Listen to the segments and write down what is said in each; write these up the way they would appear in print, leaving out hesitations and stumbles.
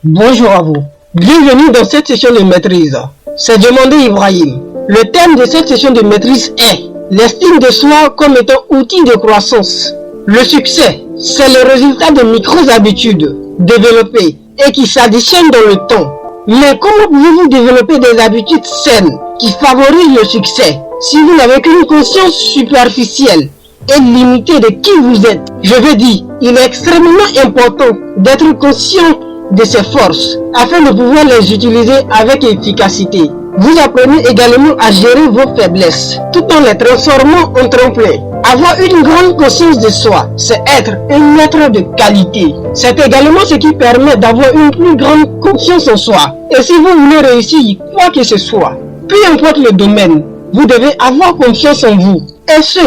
Bonjour à vous. Bienvenue dans cette session de maîtrise. C'est Diomandé Ibrahim. Le thème de cette session de maîtrise est l'estime de soi comme étant outil de croissance. Le succès, c'est le résultat de micro-habitudes développées et qui s'additionnent dans le temps. Mais comment pouvez-vous développer des habitudes saines qui favorisent le succès si vous n'avez qu'une conscience superficielle et limitée de qui vous êtes? Je veux dire, il est extrêmement important d'être conscient de ses forces afin de pouvoir les utiliser avec efficacité. Vous apprenez également à gérer vos faiblesses tout en les transformant en tremplin. Avoir une grande conscience de soi, c'est être un être de qualité. C'est également ce qui permet d'avoir une plus grande confiance en soi. Et si vous voulez réussir quoi que ce soit, peu importe le domaine, vous devez avoir confiance en vous. Et ce,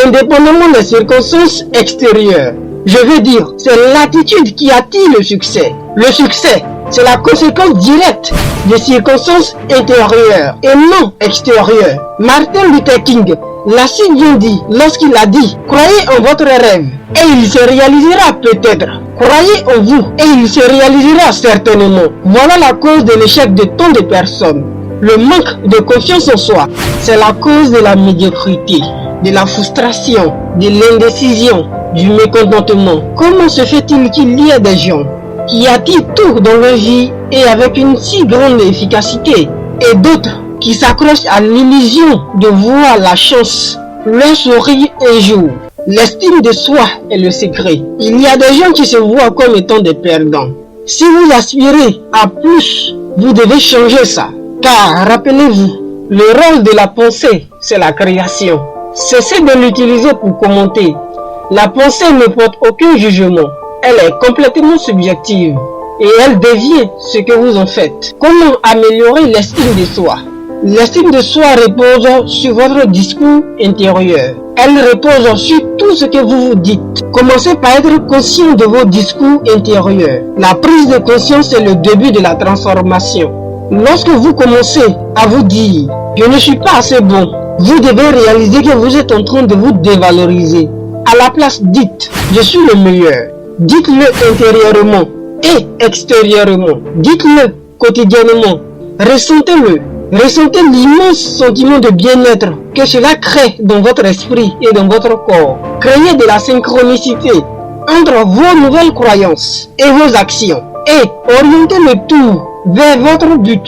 indépendamment des circonstances extérieures. Je veux dire, c'est l'attitude qui attire le succès. Le succès, c'est la conséquence directe des circonstances intérieures et non extérieures. Martin Luther King l'a si bien dit lorsqu'il a dit « Croyez en votre rêve et il se réalisera peut-être. Croyez en vous et il se réalisera certainement. » Voilà la cause de l'échec de tant de personnes. Le manque de confiance en soi, c'est la cause de la médiocrité, de la frustration, de l'indécision, du mécontentement. Comment se fait-il qu'il y ait des gens qui attirent tout dans leur vie et avec une si grande efficacité et d'autres qui s'accrochent à l'illusion de voir la chance leur sourire un jour? L'estime de soi est le secret. Il y a des gens qui se voient comme étant des perdants. Si vous aspirez à plus, vous devez changer ça. Car rappelez-vous, le rôle de la pensée, c'est la création. Cessez de l'utiliser pour commenter. La pensée ne porte aucun jugement. Elle est complètement subjective et elle devient ce que vous en faites. Comment améliorer l'estime de soi? L'estime de soi repose sur votre discours intérieur. Elle repose sur tout ce que vous vous dites. Commencez par être conscient de vos discours intérieurs. La prise de conscience est le début de la transformation. Lorsque vous commencez à vous dire « Je ne suis pas assez bon », vous devez réaliser que vous êtes en train de vous dévaloriser. À la place, dites « Je suis le meilleur ». Dites-le intérieurement et extérieurement. Dites-le quotidiennement. Ressentez-le. Ressentez l'immense sentiment de bien-être que cela crée dans votre esprit et dans votre corps. Créez de la synchronicité entre vos nouvelles croyances et vos actions et orientez le tout vers votre but.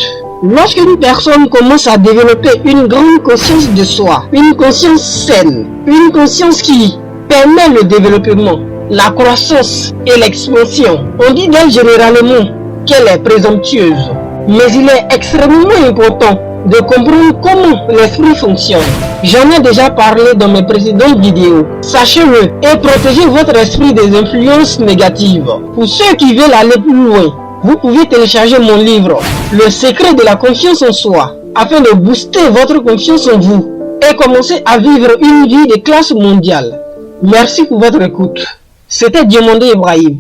Lorsqu'une personne commence à développer une grande conscience de soi, une conscience saine, une conscience qui permet le développement, la croissance et l'expansion, on dit d'elle généralement qu'elle est présomptueuse. Mais il est extrêmement important de comprendre comment l'esprit fonctionne. J'en ai déjà parlé dans mes précédentes vidéos. Sachez-le et protégez votre esprit des influences négatives. Pour ceux qui veulent aller plus loin, vous pouvez télécharger mon livre « Le secret de la confiance en soi » afin de booster votre confiance en vous et commencer à vivre une vie de classe mondiale. Merci pour votre écoute. C'était Diomandé Ibrahim.